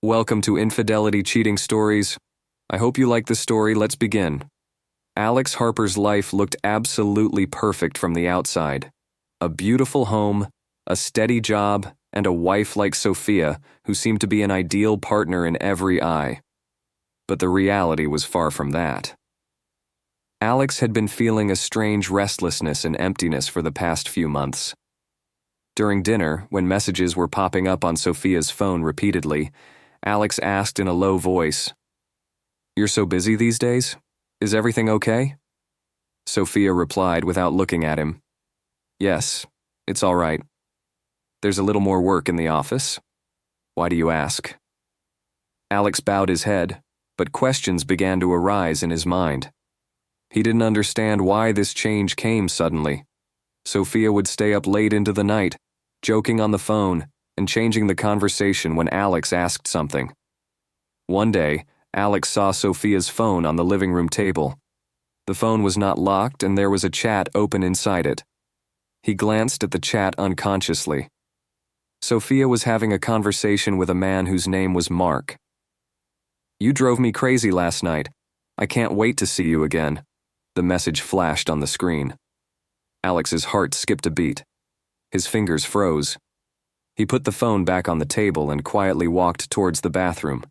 Welcome to Infidelity Cheating Stories. I hope you like the story. Let's begin. Alex Harper's life looked absolutely perfect from the outside. A beautiful home, a steady job, and a wife like Sophia, who seemed to be an ideal partner in every eye. But the reality was far from that. Alex had been feeling a strange restlessness and emptiness for the past few months. During dinner, when messages were popping up on Sophia's phone repeatedly, Alex asked in a low voice, "You're so busy these days? Is everything okay?" Sophia replied without looking at him, "Yes, it's all right. There's a little more work in the office. Why do you ask?" Alex bowed his head, but questions began to arise in his mind. He didn't understand why this change came suddenly. Sophia would stay up late into the night, joking on the phone and changing the conversation when Alex asked something. One day, Alex saw Sophia's phone on the living room table. The phone was not locked and there was a chat open inside it. He glanced at the chat unconsciously. Sophia was having a conversation with a man whose name was Mark. "You drove me crazy last night. I can't wait to see you again," the message flashed on the screen. Alex's heart skipped a beat. His fingers froze. He put the phone back on the table and quietly walked towards the bathroom.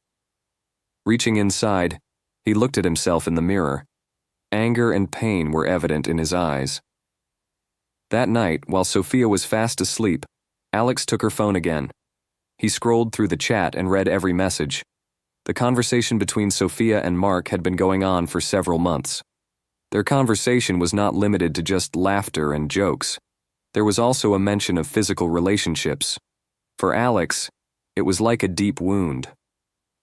Reaching inside, he looked at himself in the mirror. Anger and pain were evident in his eyes. That night, while Sophia was fast asleep, Alex took her phone again. He scrolled through the chat and read every message. The conversation between Sophia and Mark had been going on for several months. Their conversation was not limited to just laughter and jokes. There was also a mention of physical relationships. For Alex, it was like a deep wound.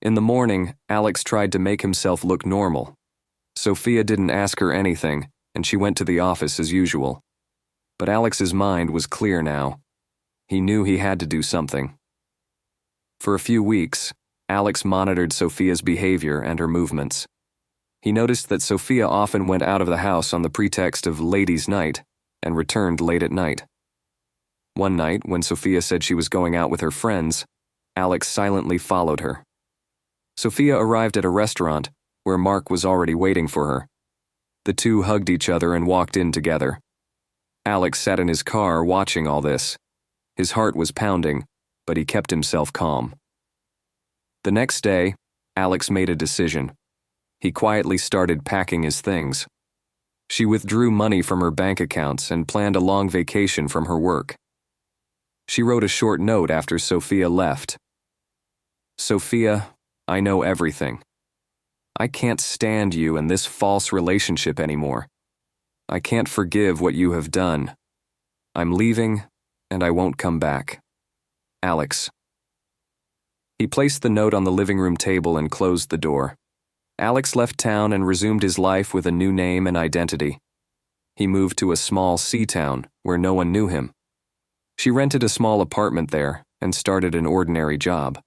In the morning, Alex tried to make himself look normal. Sophia didn't ask her anything, and she went to the office as usual. But Alex's mind was clear now. He knew he had to do something. For a few weeks, Alex monitored Sophia's behavior and her movements. He noticed that Sophia often went out of the house on the pretext of ladies' night and returned late at night. One night, when Sophia said she was going out with her friends, Alex silently followed her. Sophia arrived at a restaurant where Mark was already waiting for her. The two hugged each other and walked in together. Alex sat in his car watching all this. His heart was pounding, but he kept himself calm. The next day, Alex made a decision. He quietly started packing his things. She withdrew money from her bank accounts and planned a long vacation from her work. She wrote a short note after Sophia left. "Sophia, I know everything. I can't stand you and this false relationship anymore. I can't forgive what you have done. I'm leaving, and I won't come back. Alex." He placed the note on the living room table and closed the door. Alex left town and resumed his life with a new name and identity. He moved to a small sea town where no one knew him. She rented a small apartment there and started an ordinary job.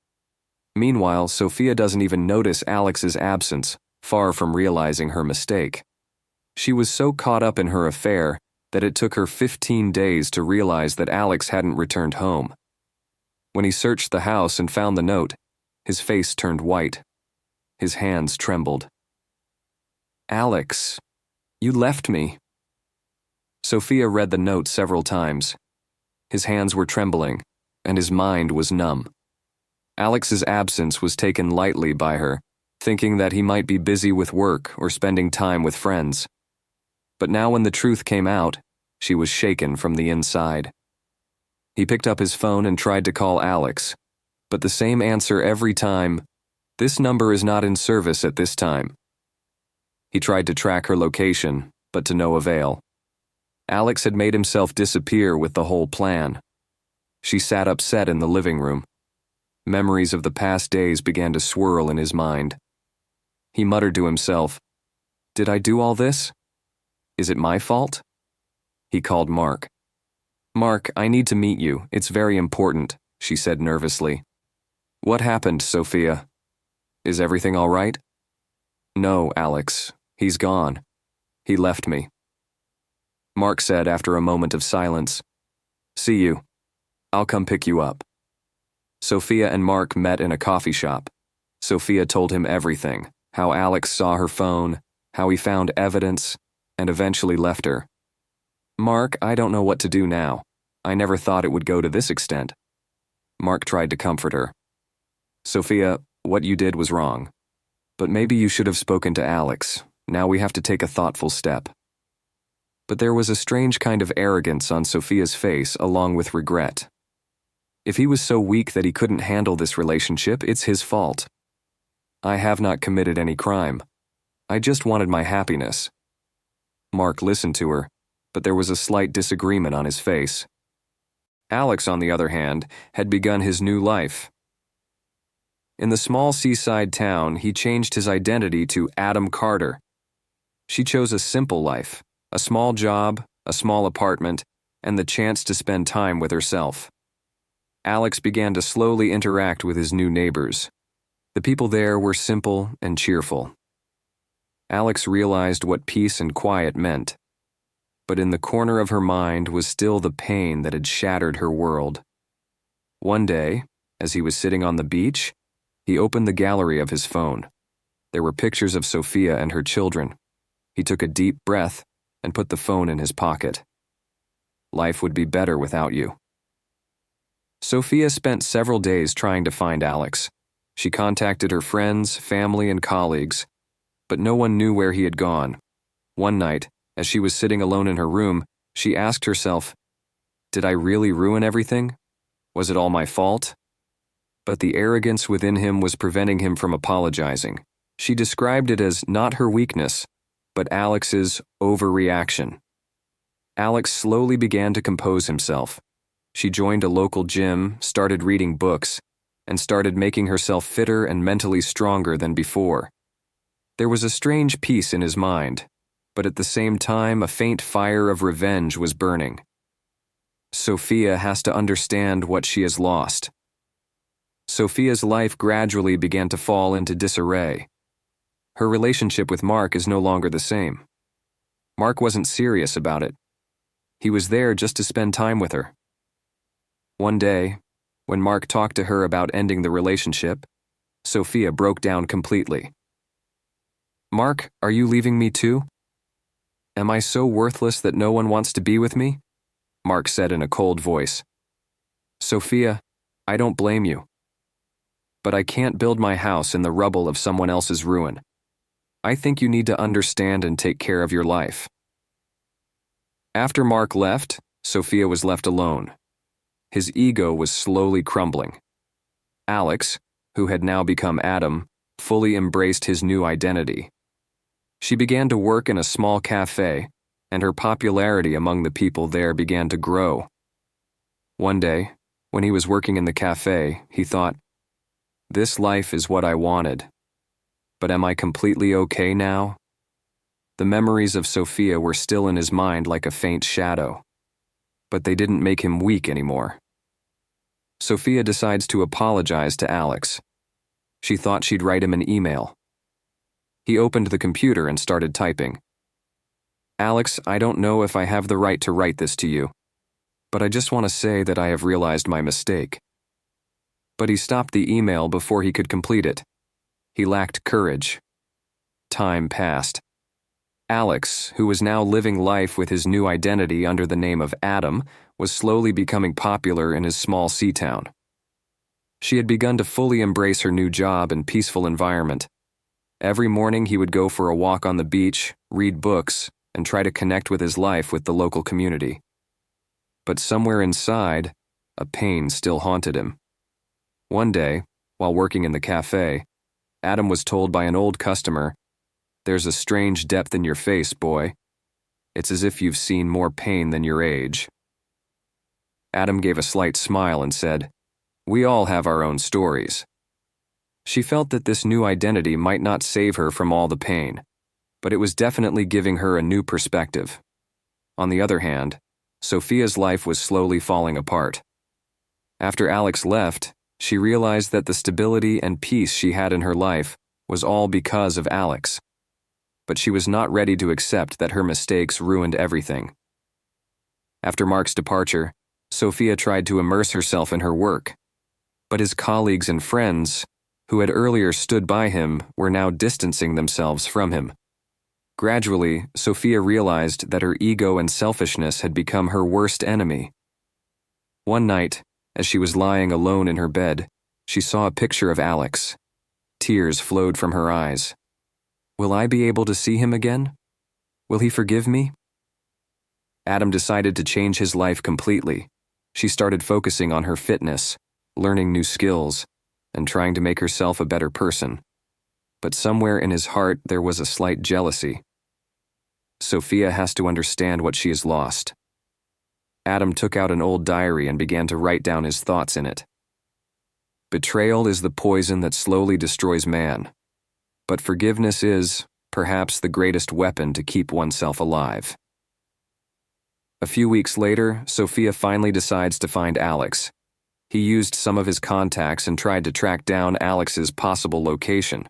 Meanwhile, Sophia doesn't even notice Alex's absence, far from realizing her mistake. She was so caught up in her affair that it took her 15 days to realize that Alex hadn't returned home. When he searched the house and found the note, his face turned white. His hands trembled. "Alex, you left me." Sophia read the note several times. His hands were trembling, and his mind was numb. Alex's absence was taken lightly by her, thinking that he might be busy with work or spending time with friends. But now when the truth came out, she was shaken from the inside. He picked up his phone and tried to call Alex, but the same answer every time: "This number is not in service at this time." He tried to track her location, but to no avail. Alex had made himself disappear with the whole plan. She sat upset in the living room. Memories of the past days began to swirl in his mind. He muttered to himself, "Did I do all this? Is it my fault?" He called Mark. "Mark, I need to meet you. It's very important," she said nervously. "What happened, Sophia? Is everything all right?" "No, Alex. He's gone. He left me." Mark said after a moment of silence, "See you. I'll come pick you up." Sophia and Mark met in a coffee shop. Sophia told him everything, how Alex saw her phone, how he found evidence, and eventually left her. "Mark, I don't know what to do now. I never thought it would go to this extent." Mark tried to comfort her. "Sophia, what you did was wrong. But maybe you should have spoken to Alex. Now we have to take a thoughtful step." But there was a strange kind of arrogance on Sophia's face along with regret. If he was so weak that he couldn't handle this relationship, it's his fault. "I have not committed any crime. I just wanted my happiness." Mark listened to her, but there was a slight disagreement on his face. Alex, on the other hand, had begun his new life. In the small seaside town, he changed his identity to Adam Carter. She chose a simple life, a small job, a small apartment, and the chance to spend time with herself. Alex began to slowly interact with his new neighbors. The people there were simple and cheerful. Alex realized what peace and quiet meant, but in the corner of her mind was still the pain that had shattered her world. One day, as he was sitting on the beach, he opened the gallery of his phone. There were pictures of Sophia and her children. He took a deep breath and put the phone in his pocket. "Life would be better without you." Sophia spent several days trying to find Alex. She contacted her friends, family, and colleagues, but no one knew where he had gone. One night, as she was sitting alone in her room, she asked herself, "Did I really ruin everything? Was it all my fault?" But the arrogance within him was preventing him from apologizing. She described it as not her weakness, but Alex's overreaction. Alex slowly began to compose himself. She joined a local gym, started reading books, and started making herself fitter and mentally stronger than before. There was a strange peace in his mind, but at the same time a faint fire of revenge was burning. Sophia has to understand what she has lost. Sophia's life gradually began to fall into disarray. Her relationship with Mark is no longer the same. Mark wasn't serious about it. He was there just to spend time with her. One day, when Mark talked to her about ending the relationship, Sophia broke down completely. "Mark, are you leaving me too? Am I so worthless that no one wants to be with me?" Mark said in a cold voice. "Sophia, I don't blame you. But I can't build my house in the rubble of someone else's ruin. I think you need to understand and take care of your life." After Mark left, Sophia was left alone. His ego was slowly crumbling. Alex, who had now become Adam, fully embraced his new identity. She began to work in a small cafe, and her popularity among the people there began to grow. One day, when he was working in the cafe, he thought, "This life is what I wanted. But am I completely okay now?" The memories of Sophia were still in his mind like a faint shadow, but they didn't make him weak anymore. Sophia decides to apologize to Alex. She thought she'd write him an email. He opened the computer and started typing. "Alex, I don't know if I have the right to write this to you, but I just want to say that I have realized my mistake." But he stopped the email before he could complete it. He lacked courage. Time passed. Alex, who was now living life with his new identity under the name of Adam, was slowly becoming popular in his small sea town. She had begun to fully embrace her new job and peaceful environment. Every morning he would go for a walk on the beach, read books, and try to connect with his life with the local community. But somewhere inside, a pain still haunted him. One day, while working in the cafe, Adam was told by an old customer, "There's a strange depth in your face, boy. It's as if you've seen more pain than your age." Adam gave a slight smile and said, "We all have our own stories." She felt that this new identity might not save her from all the pain, but it was definitely giving her a new perspective. On the other hand, Sophia's life was slowly falling apart. After Alex left, she realized that the stability and peace she had in her life was all because of Alex. But she was not ready to accept that her mistakes ruined everything. After Mark's departure, Sophia tried to immerse herself in her work. But his colleagues and friends, who had earlier stood by him, were now distancing themselves from him. Gradually, Sophia realized that her ego and selfishness had become her worst enemy. One night, as she was lying alone in her bed, she saw a picture of Alex. Tears flowed from her eyes. Will I be able to see him again? Will he forgive me? Adam decided to change his life completely. She started focusing on her fitness, learning new skills, and trying to make herself a better person. But somewhere in his heart there was a slight jealousy. Sophia has to understand what she has lost. Adam took out an old diary and began to write down his thoughts in it. Betrayal is the poison that slowly destroys man. But forgiveness is, perhaps, the greatest weapon to keep oneself alive. A few weeks later, Sophia finally decides to find Alex. He used some of his contacts and tried to track down Alex's possible location.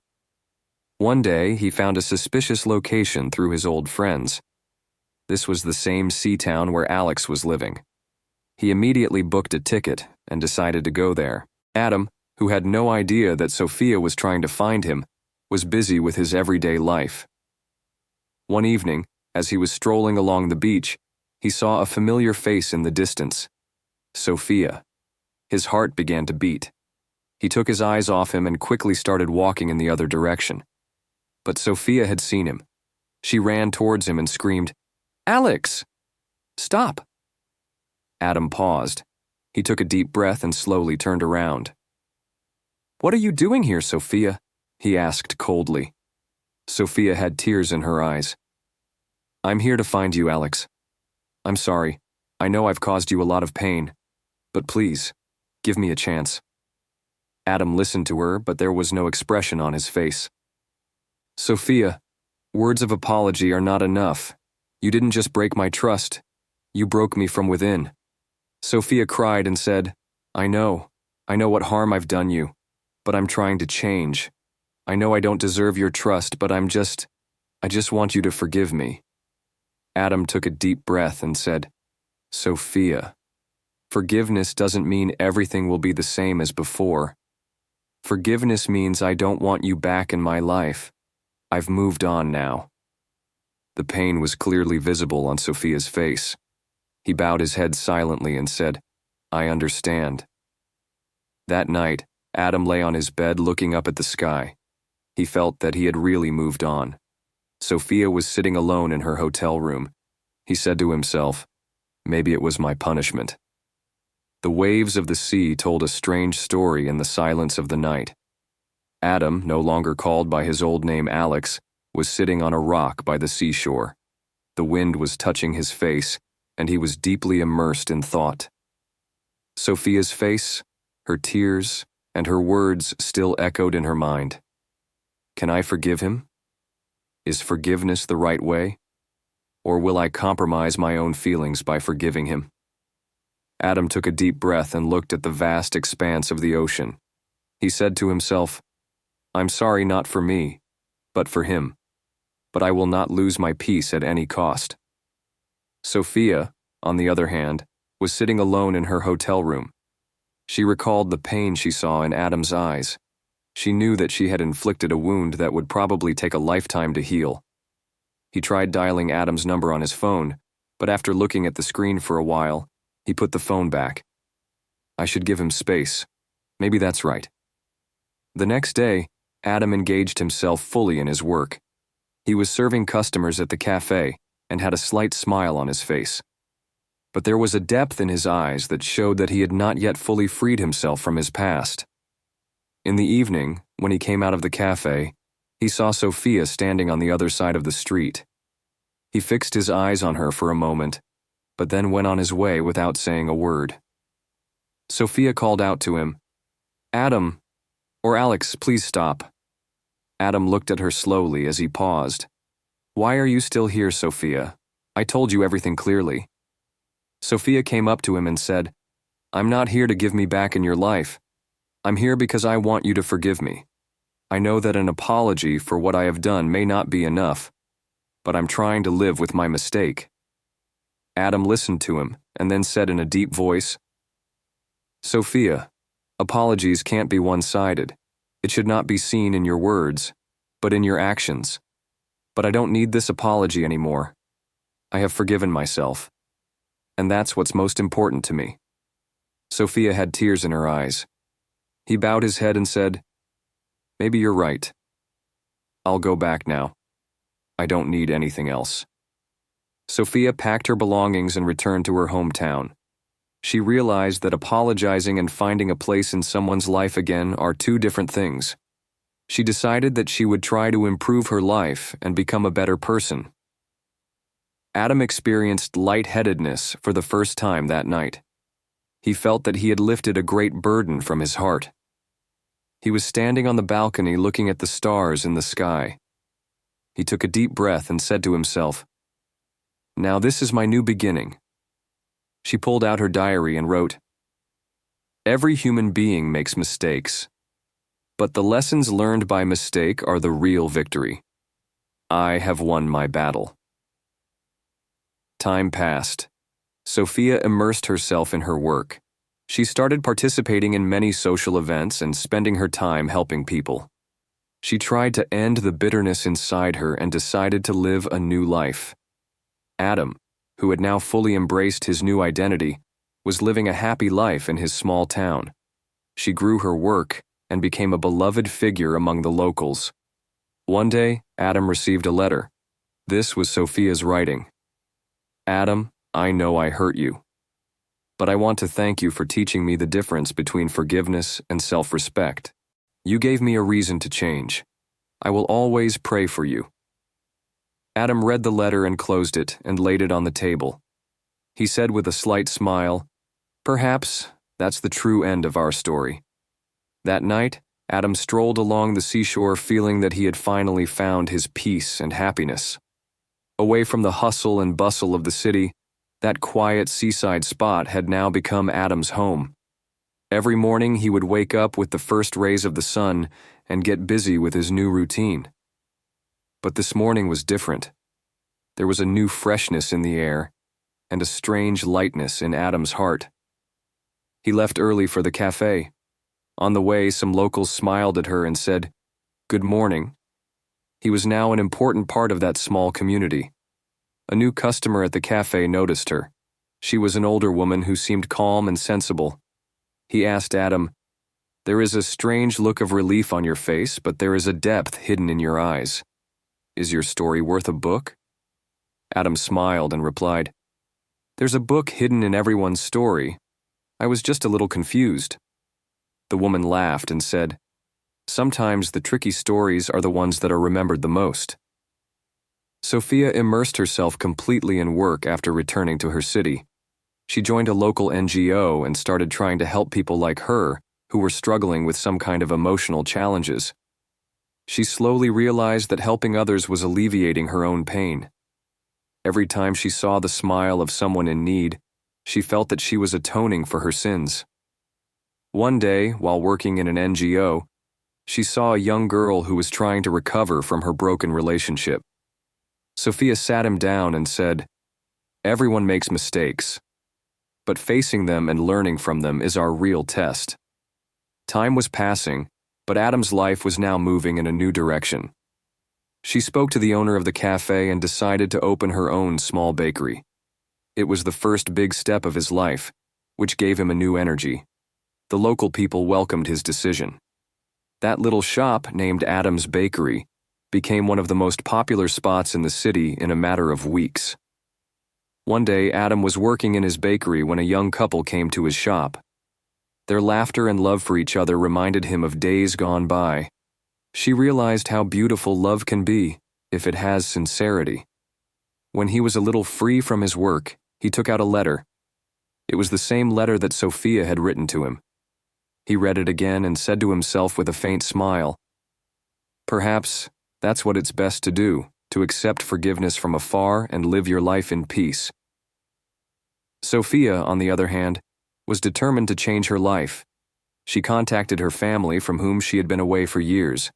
One day, he found a suspicious location through his old friends. This was the same sea town where Alex was living. He immediately booked a ticket and decided to go there. Adam, who had no idea that Sophia was trying to find him, was busy with his everyday life. One evening, as he was strolling along the beach, he saw a familiar face in the distance. Sophia. His heart began to beat. He took his eyes off him and quickly started walking in the other direction. But Sophia had seen him. She ran towards him and screamed, "Alex! Stop!" Adam paused. He took a deep breath and slowly turned around. "What are you doing here, Sophia?" he asked coldly. Sophia had tears in her eyes. "I'm here to find you, Alex. I'm sorry. I know I've caused you a lot of pain. But please, give me a chance." Adam listened to her, but there was no expression on his face. "Sophia, words of apology are not enough. You didn't just break my trust. You broke me from within." Sophia cried and said, I know what harm I've done you, but I'm trying to change. I know I don't deserve your trust, but I just want you to forgive me." Adam took a deep breath and said, "Sophia, forgiveness doesn't mean everything will be the same as before. Forgiveness means I don't want you back in my life. I've moved on now." The pain was clearly visible on Sophia's face. He bowed his head silently and said, "I understand." That night, Adam lay on his bed looking up at the sky. He felt that he had really moved on. Sophia was sitting alone in her hotel room. He said to himself, maybe it was my punishment. The waves of the sea told a strange story in the silence of the night. Adam, no longer called by his old name Alex, was sitting on a rock by the seashore. The wind was touching his face, and he was deeply immersed in thought. Sophia's face, her tears, and her words still echoed in her mind. Can I forgive him? Is forgiveness the right way? Or will I compromise my own feelings by forgiving him? Adam took a deep breath and looked at the vast expanse of the ocean. He said to himself, I'm sorry not for me, but for him. But I will not lose my peace at any cost. Sophia, on the other hand, was sitting alone in her hotel room. She recalled the pain she saw in Adam's eyes. She knew that she had inflicted a wound that would probably take a lifetime to heal. He tried dialing Adam's number on his phone, but after looking at the screen for a while, he put the phone back. I should give him space. Maybe that's right. The next day, Adam engaged himself fully in his work. He was serving customers at the cafe and had a slight smile on his face. But there was a depth in his eyes that showed that he had not yet fully freed himself from his past. In the evening, when he came out of the cafe, he saw Sophia standing on the other side of the street. He fixed his eyes on her for a moment, but then went on his way without saying a word. Sophia called out to him, Adam, or Alex, please stop. Adam looked at her slowly as he paused. Why are you still here, Sophia? I told you everything clearly. Sophia came up to him and said, I'm not here to give me back in your life. I'm here because I want you to forgive me. I know that an apology for what I have done may not be enough, but I'm trying to live with my mistake. Adam listened to him and then said in a deep voice, Sophia, apologies can't be one-sided. It should not be seen in your words, but in your actions. But I don't need this apology anymore. I have forgiven myself. And that's what's most important to me." Sophia had tears in her eyes. He bowed his head and said, "Maybe you're right. I'll go back now. I don't need anything else." Sophia packed her belongings and returned to her hometown. She realized that apologizing and finding a place in someone's life again are two different things. She decided that she would try to improve her life and become a better person. Adam experienced lightheadedness for the first time that night. He felt that he had lifted a great burden from his heart. He was standing on the balcony looking at the stars in the sky. He took a deep breath and said to himself, "Now this is my new beginning." She pulled out her diary and wrote, "Every human being makes mistakes, but the lessons learned by mistake are the real victory. I have won my battle." Time passed. Sophia immersed herself in her work. She started participating in many social events and spending her time helping people. She tried to end the bitterness inside her and decided to live a new life. Adam, who had now fully embraced his new identity, was living a happy life in his small town. She grew her work and became a beloved figure among the locals. One day, Adam received a letter. This was Sophia's writing. "Adam, I know I hurt you, but I want to thank you for teaching me the difference between forgiveness and self-respect. You gave me a reason to change. I will always pray for you." Adam read the letter and closed it and laid it on the table. He said with a slight smile, "Perhaps that's the true end of our story." That night, Adam strolled along the seashore feeling that he had finally found his peace and happiness. Away from the hustle and bustle of the city, that quiet seaside spot had now become Adam's home. Every morning he would wake up with the first rays of the sun and get busy with his new routine. But this morning was different. There was a new freshness in the air and a strange lightness in Adam's heart. He left early for the cafe. On the way, some locals smiled at her and said, "Good morning." He was now an important part of that small community. A new customer at the cafe noticed her. She was an older woman who seemed calm and sensible. He asked Adam, "There is a strange look of relief on your face, but there is a depth hidden in your eyes. Is your story worth a book?" Adam smiled and replied, "There's a book hidden in everyone's story. I was just a little confused." The woman laughed and said, "Sometimes the tricky stories are the ones that are remembered the most." Sophia immersed herself completely in work after returning to her city. She joined a local NGO and started trying to help people like her who were struggling with some kind of emotional challenges. She slowly realized that helping others was alleviating her own pain. Every time she saw the smile of someone in need, she felt that she was atoning for her sins. One day, while working in an NGO, she saw a young girl who was trying to recover from her broken relationship. Sophia sat him down and said, "Everyone makes mistakes, but facing them and learning from them is our real test." Time was passing, but Adam's life was now moving in a new direction. She spoke to the owner of the cafe and decided to open her own small bakery. It was the first big step of his life, which gave him a new energy. The local people welcomed his decision. That little shop, named Adam's Bakery, became one of the most popular spots in the city in a matter of weeks. One day, Adam was working in his bakery when a young couple came to his shop. Their laughter and love for each other reminded him of days gone by. She realized how beautiful love can be if it has sincerity. When he was a little free from his work, he took out a letter. It was the same letter that Sophia had written to him. He read it again and said to himself with a faint smile, "Perhaps that's what it's best to do, to accept forgiveness from afar and live your life in peace." Sophia, on the other hand, was determined to change her life. She contacted her family from whom she had been away for years.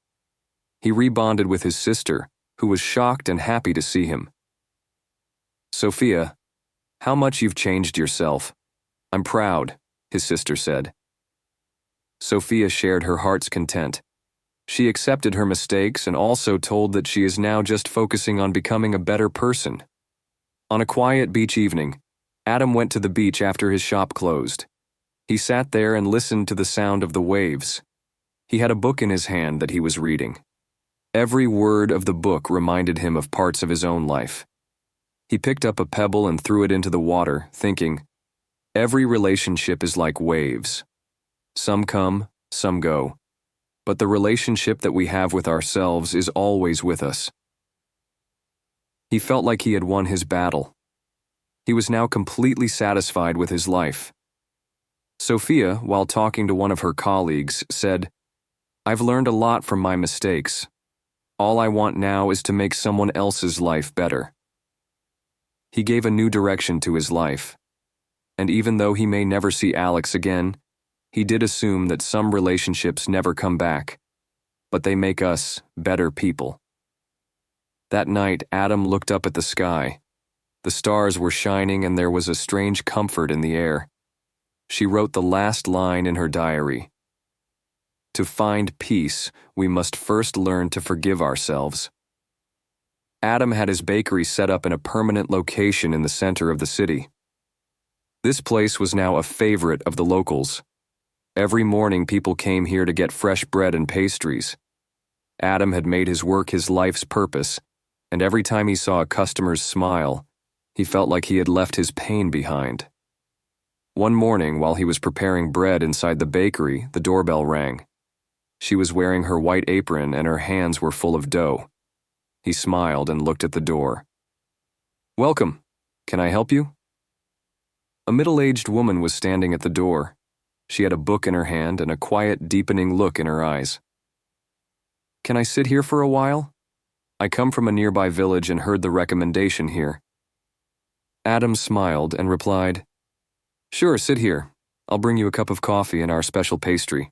He rebonded with his sister, who was shocked and happy to see him. "Sophia, how much you've changed yourself. I'm proud," his sister said. Sophia shared her heart's content. She accepted her mistakes and also told that she is now just focusing on becoming a better person. On a quiet beach evening, Adam went to the beach after his shop closed. He sat there and listened to the sound of the waves. He had a book in his hand that he was reading. Every word of the book reminded him of parts of his own life. He picked up a pebble and threw it into the water, thinking, "Every relationship is like waves. Some come, some go. But the relationship that we have with ourselves is always with us." He felt like he had won his battle. He was now completely satisfied with his life. Sophia, while talking to one of her colleagues, said, "I've learned a lot from my mistakes. All I want now is to make someone else's life better." He gave a new direction to his life. And even though he may never see Alex again, he did assume that some relationships never come back, but they make us better people. That night, Adam looked up at the sky. The stars were shining and there was a strange comfort in the air. She wrote the last line in her diary. "To find peace, we must first learn to forgive ourselves." Adam had his bakery set up in a permanent location in the center of the city. This place was now a favorite of the locals. Every morning people came here to get fresh bread and pastries. Adam had made his work his life's purpose, and every time he saw a customer's smile, he felt like he had left his pain behind. One morning, while he was preparing bread inside the bakery, the doorbell rang. She was wearing her white apron and her hands were full of dough. He smiled and looked at the door. "Welcome. Can I help you?" A middle-aged woman was standing at the door. She had a book in her hand and a quiet, deepening look in her eyes. "Can I sit here for a while? I come from a nearby village and heard the recommendation here." Adam smiled and replied, "Sure, sit here. I'll bring you a cup of coffee and our special pastry."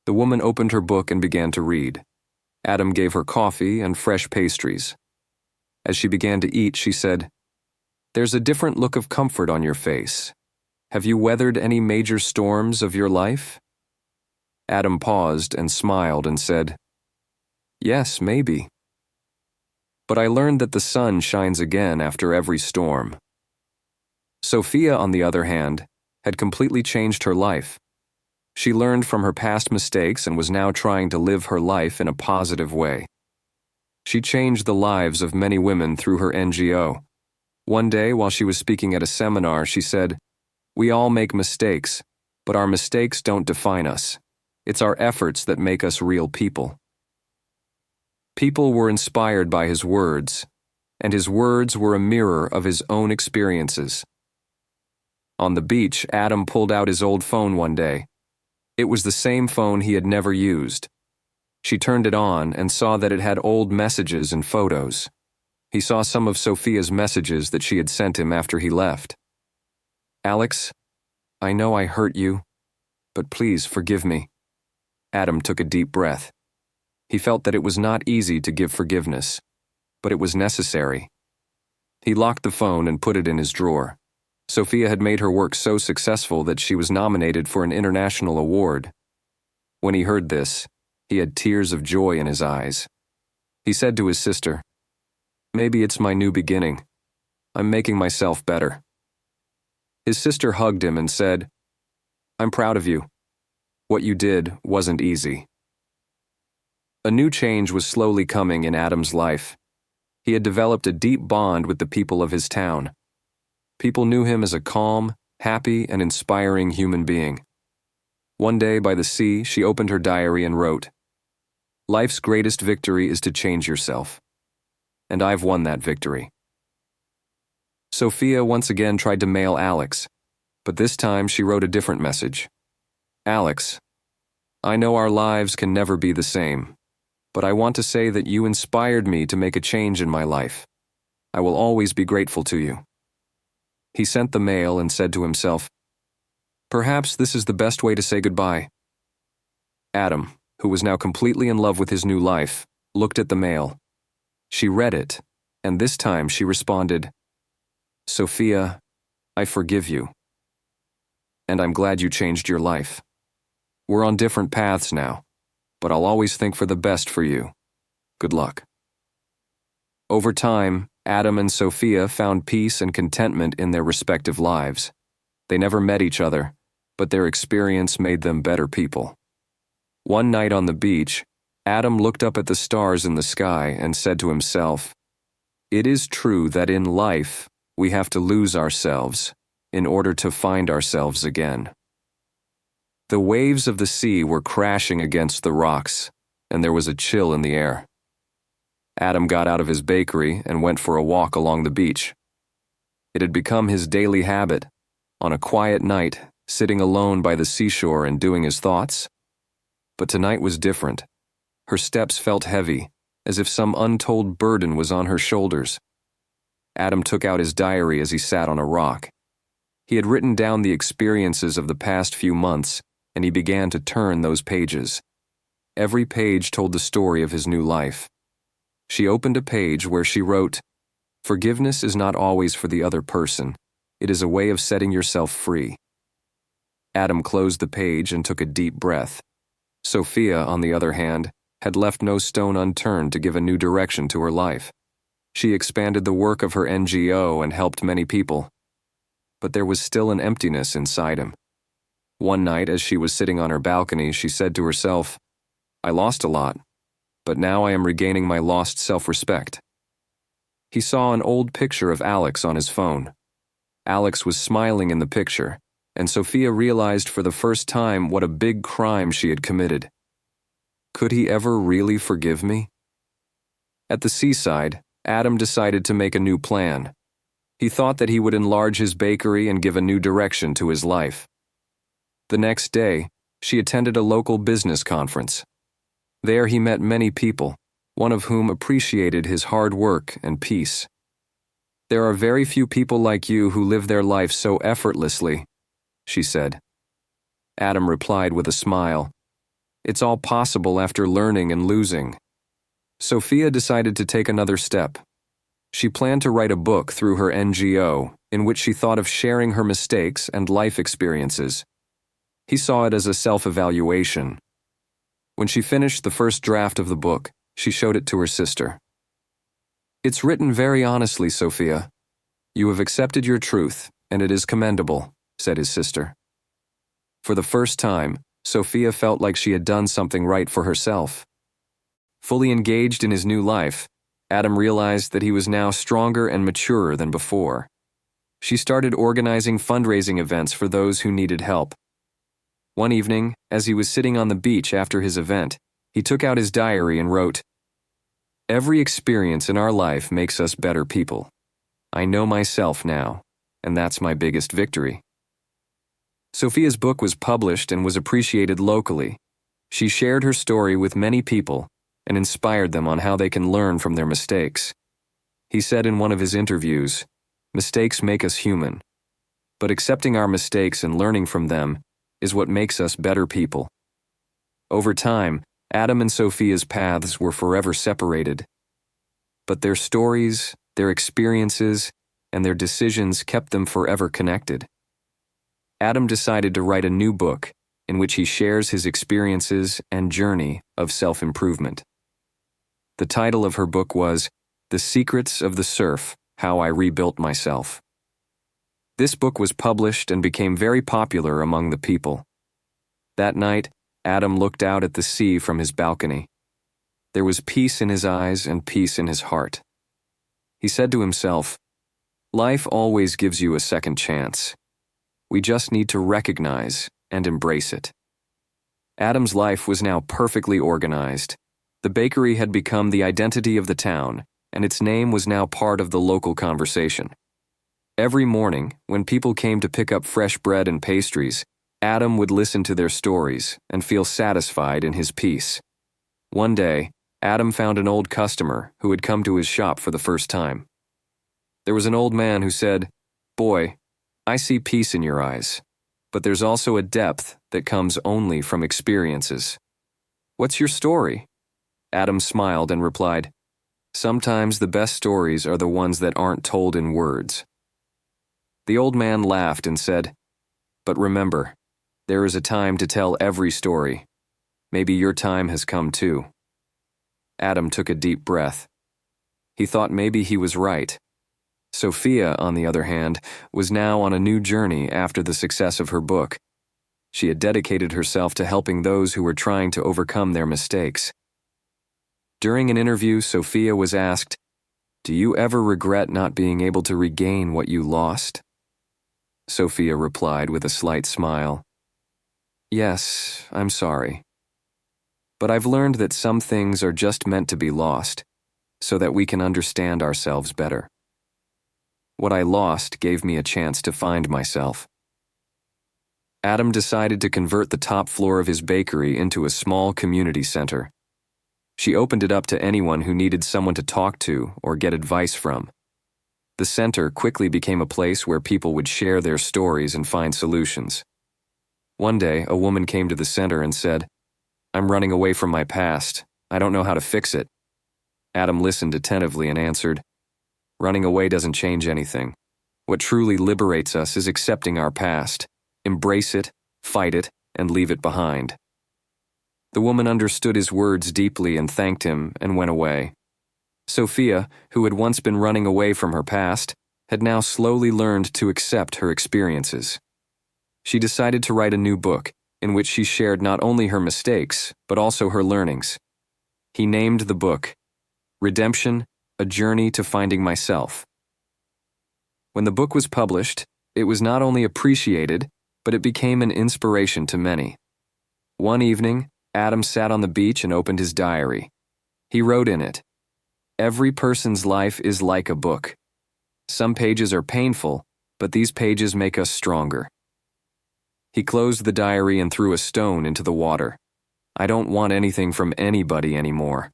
The woman opened her book and began to read. Adam gave her coffee and fresh pastries. As she began to eat, she said, "There's a different look of comfort on your face. Have you weathered any major storms of your life?" Adam paused and smiled and said, "Yes, maybe. But I learned that the sun shines again after every storm." Sophia, on the other hand, had completely changed her life. She learned from her past mistakes and was now trying to live her life in a positive way. She changed the lives of many women through her NGO. One day, while she was speaking at a seminar, she said, "We all make mistakes, but our mistakes don't define us. It's our efforts that make us real people." People were inspired by his words, and his words were a mirror of his own experiences. On the beach, Adam pulled out his old phone one day. It was the same phone he had never used. She turned it on and saw that it had old messages and photos. He saw some of Sophia's messages that she had sent him after he left. "Alex, I know I hurt you, but please forgive me." Adam took a deep breath. He felt that it was not easy to give forgiveness, but it was necessary. He locked the phone and put it in his drawer. Sophia had made her work so successful that she was nominated for an international award. When he heard this, he had tears of joy in his eyes. He said to his sister, "Maybe it's my new beginning. I'm making myself better." His sister hugged him and said, "I'm proud of you. What you did wasn't easy." A new change was slowly coming in Adam's life. He had developed a deep bond with the people of his town. People knew him as a calm, happy, and inspiring human being. One day by the sea, she opened her diary and wrote, "Life's greatest victory is to change yourself. And I've won that victory." Sophia once again tried to mail Alex, but this time she wrote a different message. "Alex, I know our lives can never be the same, but I want to say that you inspired me to make a change in my life. I will always be grateful to you." He sent the mail and said to himself, "Perhaps this is the best way to say goodbye." Adam, who was now completely in love with his new life, looked at the mail. She read it, and this time she responded, "Sophia, I forgive you. And I'm glad you changed your life. We're on different paths now, but I'll always think for the best for you. Good luck." Over time, Adam and Sophia found peace and contentment in their respective lives. They never met each other, but their experience made them better people. One night on the beach, Adam looked up at the stars in the sky and said to himself, "It is true that in life, we have to lose ourselves in order to find ourselves again." The waves of the sea were crashing against the rocks, and there was a chill in the air. Adam got out of his bakery and went for a walk along the beach. It had become his daily habit, on a quiet night, sitting alone by the seashore and doing his thoughts. But tonight was different. Her steps felt heavy, as if some untold burden was on her shoulders. Adam took out his diary as he sat on a rock. He had written down the experiences of the past few months, and he began to turn those pages. Every page told the story of his new life. She opened a page where she wrote, "Forgiveness is not always for the other person. It is a way of setting yourself free." Adam closed the page and took a deep breath. Sophia, on the other hand, had left no stone unturned to give a new direction to her life. She expanded the work of her NGO and helped many people. But there was still an emptiness inside him. One night, as she was sitting on her balcony, she said to herself, "I lost a lot, but now I am regaining my lost self-respect." He saw an old picture of Alex on his phone. Alex was smiling in the picture, and Sophia realized for the first time what a big crime she had committed. Could he ever really forgive me? At the seaside, Adam decided to make a new plan. He thought that he would enlarge his bakery and give a new direction to his life. The next day, she attended a local business conference. There he met many people, one of whom appreciated his hard work and peace. "There are very few people like you who live their life so effortlessly," she said. Adam replied with a smile, "It's all possible after learning and losing." Sophia decided to take another step. She planned to write a book through her NGO in which she thought of sharing her mistakes and life experiences. He saw it as a self-evaluation. When she finished the first draft of the book, she showed it to her sister. "It's written very honestly, Sophia. You have accepted your truth, and it is commendable," said his sister. For the first time, Sophia felt like she had done something right for herself. Fully engaged in his new life, Adam realized that he was now stronger and maturer than before. She started organizing fundraising events for those who needed help. One evening, as he was sitting on the beach after his event, he took out his diary and wrote, "Every experience in our life makes us better people. I know myself now, and that's my biggest victory." Sophia's book was published and was appreciated locally. She shared her story with many people and inspired them on how they can learn from their mistakes. He said in one of his interviews, "Mistakes make us human, but accepting our mistakes and learning from them is what makes us better people." Over time, Adam and Sophia's paths were forever separated. But their stories, their experiences, and their decisions kept them forever connected. Adam decided to write a new book in which he shares his experiences and journey of self-improvement. The title of her book was The Secrets of the Surf: How I Rebuilt Myself. This book was published and became very popular among the people. That night, Adam looked out at the sea from his balcony. There was peace in his eyes and peace in his heart. He said to himself, "Life always gives you a second chance. We just need to recognize and embrace it." Adam's life was now perfectly organized. The bakery had become the identity of the town, and its name was now part of the local conversation. Every morning, when people came to pick up fresh bread and pastries, Adam would listen to their stories and feel satisfied in his peace. One day, Adam found an old customer who had come to his shop for the first time. There was an old man who said, "Boy, I see peace in your eyes, but there's also a depth that comes only from experiences. What's your story?" Adam smiled and replied, "Sometimes the best stories are the ones that aren't told in words." The old man laughed and said, "But remember, there is a time to tell every story. Maybe your time has come too. Adam took a deep breath. He thought maybe he was right. Sophia, on the other hand, was now on a new journey after the success of her book. She had dedicated herself to helping those who were trying to overcome their mistakes. During an interview, Sophia was asked, "Do you ever regret not being able to regain what you lost?" Sophia replied with a slight smile, "Yes, I'm sorry. But I've learned that some things are just meant to be lost, so that we can understand ourselves better. What I lost gave me a chance to find myself." Adam decided to convert the top floor of his bakery into a small community center. She opened it up to anyone who needed someone to talk to or get advice from. The center quickly became a place where people would share their stories and find solutions. One day, a woman came to the center and said, "I'm running away from my past. I don't know how to fix it." Adam listened attentively and answered, "Running away doesn't change anything. What truly liberates us is accepting our past. Embrace it, fight it, and leave it behind." The woman understood his words deeply and thanked him and went away. Sophia, who had once been running away from her past, had now slowly learned to accept her experiences. She decided to write a new book, in which she shared not only her mistakes, but also her learnings. He named the book, Redemption: A Journey to Finding Myself. When the book was published, it was not only appreciated, but it became an inspiration to many. One evening, Adam sat on the beach and opened his diary. He wrote in it, "Every person's life is like a book. Some pages are painful, but these pages make us stronger." He closed the diary and threw a stone into the water. "I don't want anything from anybody anymore.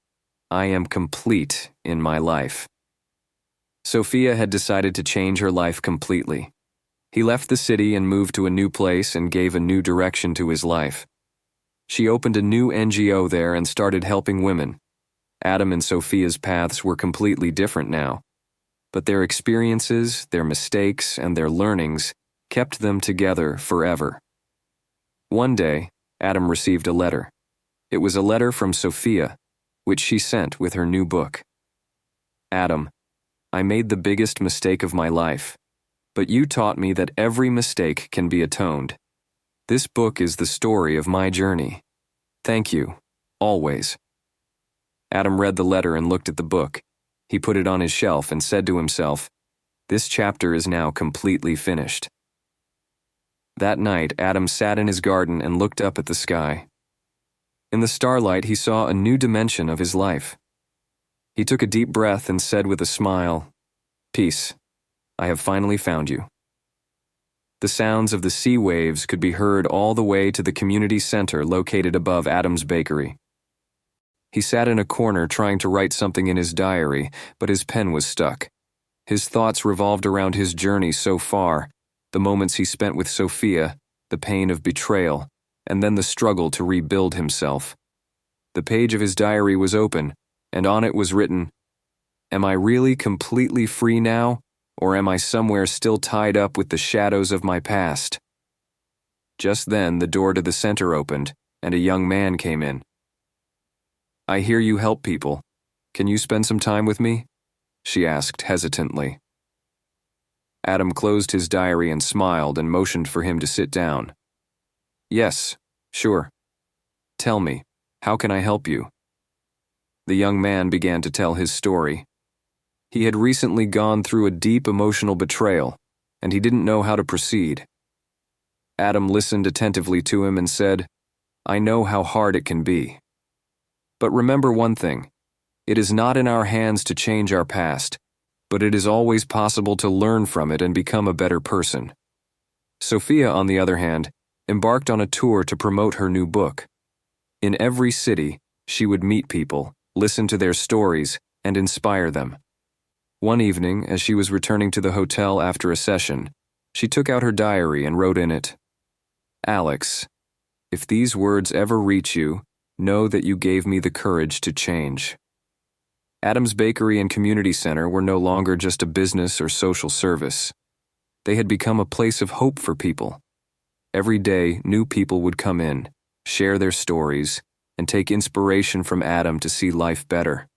I am complete in my life." Sophia had decided to change her life completely. He left the city and moved to a new place and gave a new direction to his life. She opened a new NGO there and started helping women. Adam and Sophia's paths were completely different now, but their experiences, their mistakes, and their learnings kept them together forever. One day, Adam received a letter. It was a letter from Sophia, which she sent with her new book. "Adam, I made the biggest mistake of my life, but you taught me that every mistake can be atoned. This book is the story of my journey. Thank you, always." Adam read the letter and looked at the book. He put it on his shelf and said to himself, "This chapter is now completely finished." That night, Adam sat in his garden and looked up at the sky. In the starlight, he saw a new dimension of his life. He took a deep breath and said with a smile, "Peace, I have finally found you." The sounds of the sea waves could be heard all the way to the community center located above Adam's bakery. He sat in a corner trying to write something in his diary, but his pen was stuck. His thoughts revolved around his journey so far, the moments he spent with Sophia, the pain of betrayal, and then the struggle to rebuild himself. The page of his diary was open, and on it was written, "Am I really completely free now, or am I somewhere still tied up with the shadows of my past?" Just then, the door to the center opened, and a young man came in. "I hear you help people. Can you spend some time with me?" she asked hesitantly. Adam closed his diary and smiled and motioned for him to sit down. "Yes, sure. Tell me, how can I help you?" The young man began to tell his story. He had recently gone through a deep emotional betrayal, and he didn't know how to proceed. Adam listened attentively to him and said, "I know how hard it can be. But remember one thing, it is not in our hands to change our past, but it is always possible to learn from it and become a better person." Sophia, on the other hand, embarked on a tour to promote her new book. In every city, she would meet people, listen to their stories, and inspire them. One evening, as she was returning to the hotel after a session, she took out her diary and wrote in it, "Alex, if these words ever reach you, know that you gave me the courage to change." Adam's Bakery and Community Center were no longer just a business or social service. They had become a place of hope for people. Every day, new people would come in, share their stories, and take inspiration from Adam to see life better.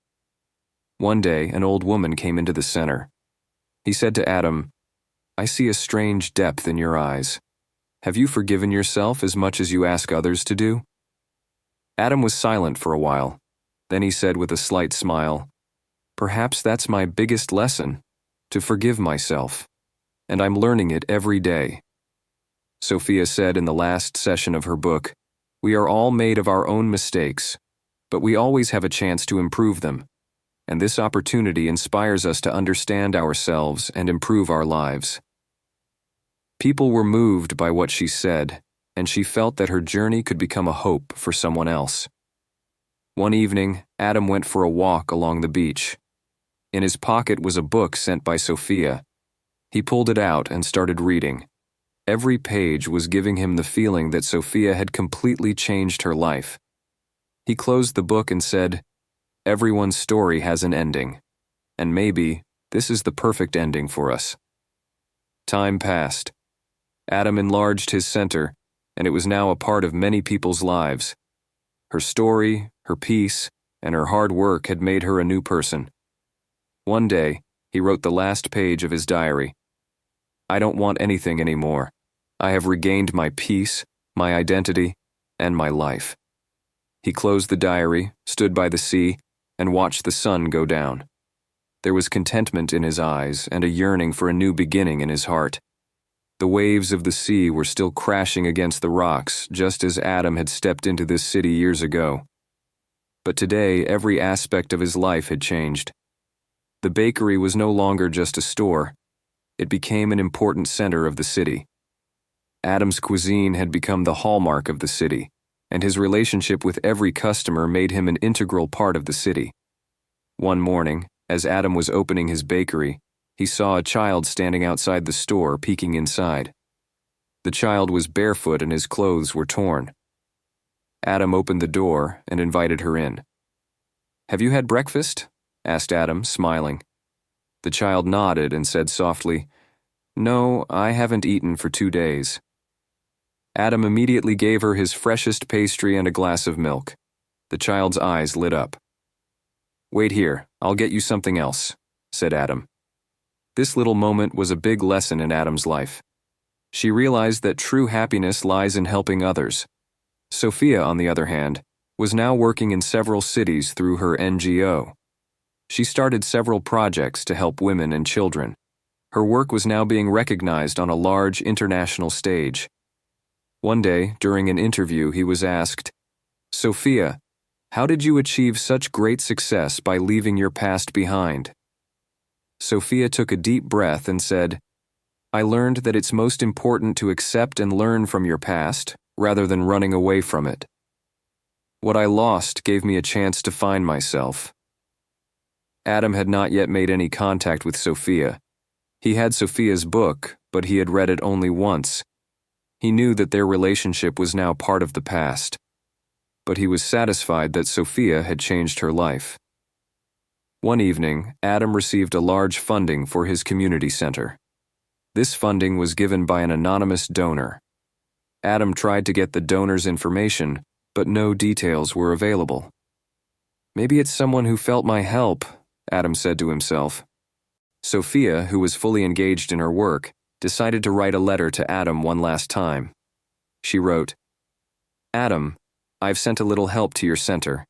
One day, an old woman came into the center. He said to Adam, "I see a strange depth in your eyes. Have you forgiven yourself as much as you ask others to do?" Adam was silent for a while. Then he said with a slight smile, "Perhaps that's my biggest lesson, to forgive myself, and I'm learning it every day." Sophia said in the last session of her book, "We are all made of our own mistakes, but we always have a chance to improve them, and this opportunity inspires us to understand ourselves and improve our lives." People were moved by what she said, and she felt that her journey could become a hope for someone else. One evening, Adam went for a walk along the beach. In his pocket was a book sent by Sophia. He pulled it out and started reading. Every page was giving him the feeling that Sophia had completely changed her life. He closed the book and said, "Everyone's story has an ending, and maybe this is the perfect ending for us." Time passed. Adam enlarged his center, and it was now a part of many people's lives. Her story, her peace, and her hard work had made her a new person. One day, he wrote the last page of his diary. "I don't want anything anymore. I have regained my peace, my identity, and my life." He closed the diary, stood by the sea, and watched the sun go down. There was contentment in his eyes and a yearning for a new beginning in his heart. The waves of the sea were still crashing against the rocks, just as Adam had stepped into this city years ago. But today, every aspect of his life had changed. The bakery was no longer just a store. It became an important center of the city. Adam's cuisine had become the hallmark of the city, and his relationship with every customer made him an integral part of the city. One morning, as Adam was opening his bakery, he saw a child standing outside the store peeking inside. The child was barefoot and his clothes were torn. Adam opened the door and invited her in. "Have you had breakfast?" asked Adam, smiling. The child nodded and said softly, "No, I haven't eaten for 2 days." Adam immediately gave her his freshest pastry and a glass of milk. The child's eyes lit up. "Wait here, I'll get you something else," said Adam. This little moment was a big lesson in Adam's life. She realized that true happiness lies in helping others. Sophia, on the other hand, was now working in several cities through her NGO. She started several projects to help women and children. Her work was now being recognized on a large international stage. One day, during an interview, he was asked, "Sophia, how did you achieve such great success by leaving your past behind?" Sophia took a deep breath and said, "I learned that it's most important to accept and learn from your past rather than running away from it. What I lost gave me a chance to find myself." Adam had not yet made any contact with Sophia. He had Sophia's book, but he had read it only once. He knew that their relationship was now part of the past. But he was satisfied that Sophia had changed her life. One evening, Adam received a large funding for his community center. This funding was given by an anonymous donor. Adam tried to get the donor's information, but no details were available. "Maybe it's someone who felt my help," Adam said to himself. Sophia, who was fully engaged in her work, decided to write a letter to Adam one last time. She wrote, "Adam, I've sent a little help to your center.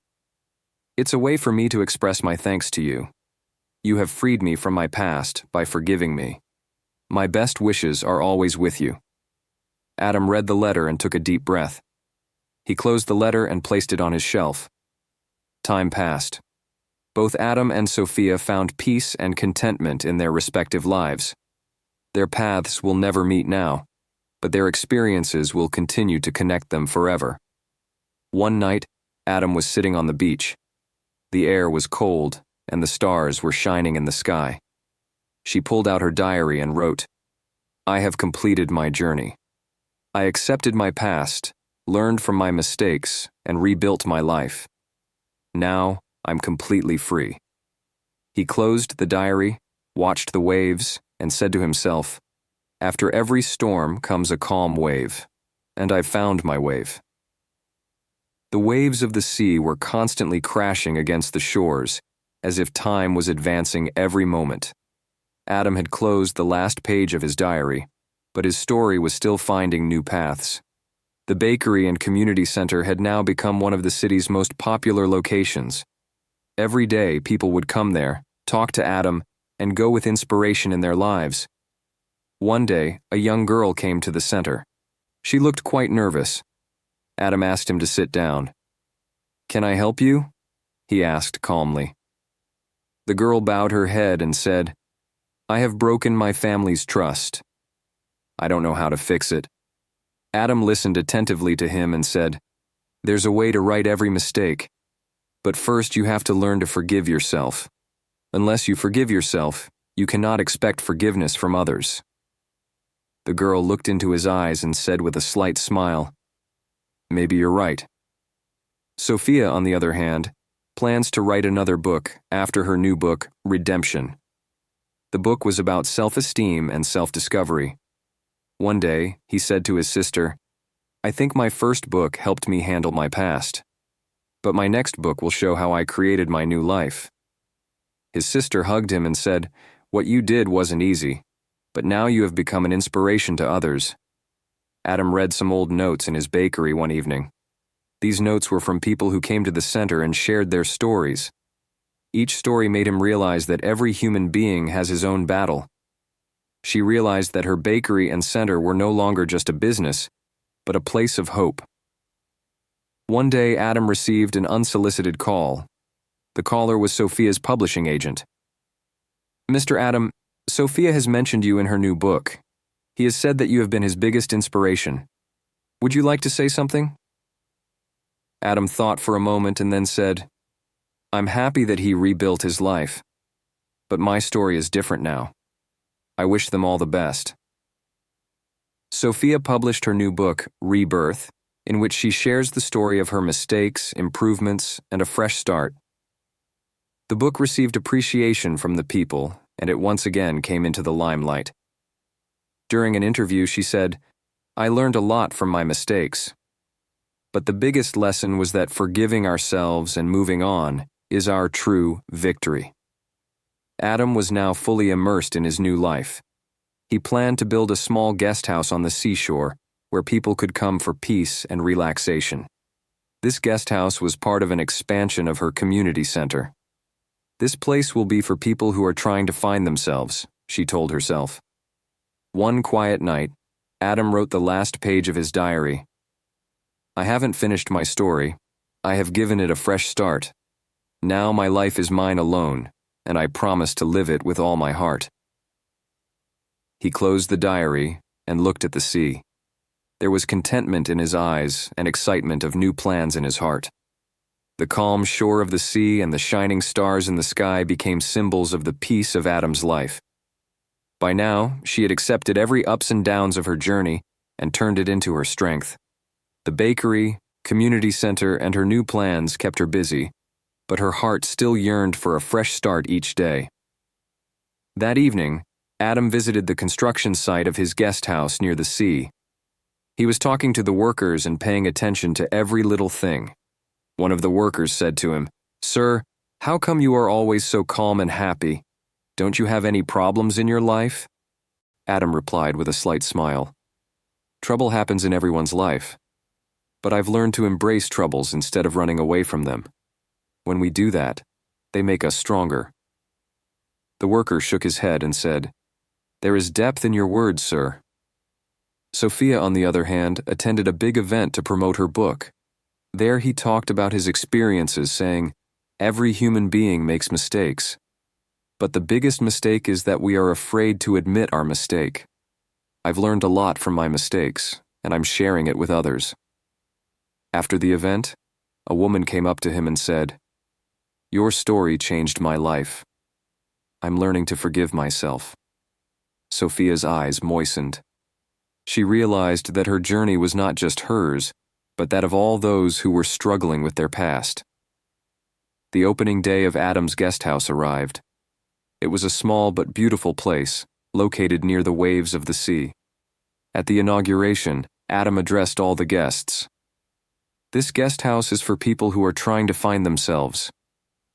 It's a way for me to express my thanks to you. You have freed me from my past by forgiving me. My best wishes are always with you." Adam read the letter and took a deep breath. He closed the letter and placed it on his shelf. Time passed. Both Adam and Sophia found peace and contentment in their respective lives. Their paths will never meet now, but their experiences will continue to connect them forever. One night, Adam was sitting on the beach. The air was cold, and the stars were shining in the sky. She pulled out her diary and wrote, "I have completed my journey. I accepted my past, learned from my mistakes, and rebuilt my life. Now, I'm completely free." He closed the diary, watched the waves, and said to himself, "After every storm comes a calm wave, and I've found my wave." The waves of the sea were constantly crashing against the shores, as if time was advancing every moment. Adam had closed the last page of his diary, but his story was still finding new paths. The bakery and community center had now become one of the city's most popular locations. Every day, people would come there, talk to Adam, and go with inspiration in their lives. One day, a young girl came to the center. She looked quite nervous. Adam asked him to sit down. "Can I help you?" he asked calmly. The girl bowed her head and said, "I have broken my family's trust. I don't know how to fix it." Adam listened attentively to him and said, "There's a way to right every mistake. But first you have to learn to forgive yourself. Unless you forgive yourself, you cannot expect forgiveness from others." The girl looked into his eyes and said with a slight smile, "Maybe you're right." Sophia, on the other hand, plans to write another book after her new book, Redemption. The book was about self-esteem and self-discovery. One day, he said to his sister, "I think my first book helped me handle my past. But my next book will show how I created my new life." His sister hugged him and said, "What you did wasn't easy, but now you have become an inspiration to others." Adam read some old notes in his bakery one evening. These notes were from people who came to the center and shared their stories. Each story made him realize that every human being has his own battle. She realized that her bakery and center were no longer just a business, but a place of hope. One day, Adam received an unsolicited call. The caller was Sophia's publishing agent. "Mr. Adam, Sophia has mentioned you in her new book. He has said that you have been his biggest inspiration. Would you like to say something?" Adam thought for a moment and then said, "I'm happy that he rebuilt his life. But my story is different now. I wish them all the best." Sophia published her new book, Rebirth, in which she shares the story of her mistakes, improvements, and a fresh start. The book received appreciation from the people, and it once again came into the limelight. During an interview, she said, "I learned a lot from my mistakes. But the biggest lesson was that forgiving ourselves and moving on is our true victory." Adam was now fully immersed in his new life. He planned to build a small guest house on the seashore where people could come for peace and relaxation. This guest house was part of an expansion of her community center. "This place will be for people who are trying to find themselves," she told herself. One quiet night, Adam wrote the last page of his diary. "I haven't finished my story. I have given it a fresh start. Now my life is mine alone, and I promise to live it with all my heart." He closed the diary and looked at the sea. There was contentment in his eyes and excitement of new plans in his heart. The calm shore of the sea and the shining stars in the sky became symbols of the peace of Adam's life. By now, she had accepted every ups and downs of her journey and turned it into her strength. The bakery, community center, and her new plans kept her busy, but her heart still yearned for a fresh start each day. That evening, Adam visited the construction site of his guest house near the sea. He was talking to the workers and paying attention to every little thing. One of the workers said to him, "Sir, how come you are always so calm and happy? Don't you have any problems in your life?" Adam replied with a slight smile, "Trouble happens in everyone's life. But I've learned to embrace troubles instead of running away from them. When we do that, they make us stronger." The worker shook his head and said, "There is depth in your words, sir." Sophia, on the other hand, attended a big event to promote her book. There he talked about his experiences, saying, "Every human being makes mistakes. But the biggest mistake is that we are afraid to admit our mistake. I've learned a lot from my mistakes, and I'm sharing it with others." After the event, a woman came up to him and said, "Your story changed my life. I'm learning to forgive myself." Sophia's eyes moistened. She realized that her journey was not just hers, but that of all those who were struggling with their past. The opening day of Adam's guest house arrived. It was a small but beautiful place, located near the waves of the sea. At the inauguration, Adam addressed all the guests. This guest house is for people who are trying to find themselves.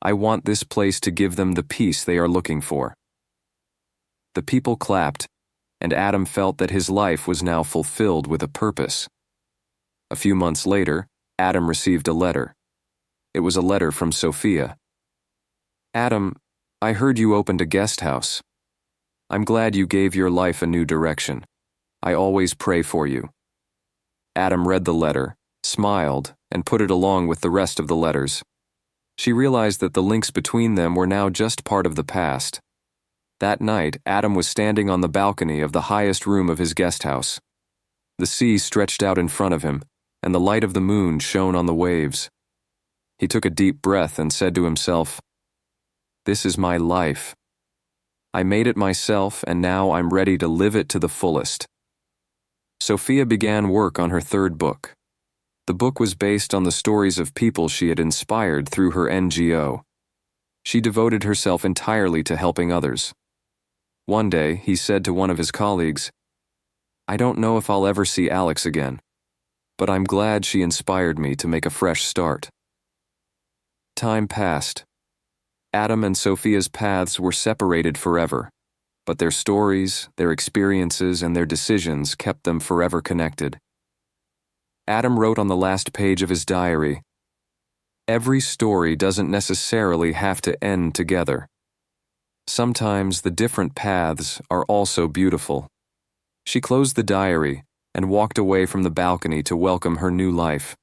I want this place to give them the peace they are looking for." The people clapped, and Adam felt that his life was now fulfilled with a purpose. A few months later, Adam received a letter. It was a letter from Sophia. "Adam, I heard you opened a guest house. I'm glad you gave your life a new direction. I always pray for you." Adam read the letter, smiled, and put it along with the rest of the letters. She realized that the links between them were now just part of the past. That night, Adam was standing on the balcony of the highest room of his guest house. The sea stretched out in front of him, and the light of the moon shone on the waves. He took a deep breath and said to himself, "This is my life. I made it myself, and now I'm ready to live it to the fullest." Sophia began work on her third book. The book was based on the stories of people she had inspired through her NGO. She devoted herself entirely to helping others. One day, he said to one of his colleagues, "I don't know if I'll ever see Alex again, but I'm glad she inspired me to make a fresh start." Time passed. Adam and Sophia's paths were separated forever, but their stories, their experiences, and their decisions kept them forever connected. Adam wrote on the last page of his diary, "Every story doesn't necessarily have to end together. Sometimes the different paths are also beautiful." She closed the diary and walked away from the balcony to welcome her new life.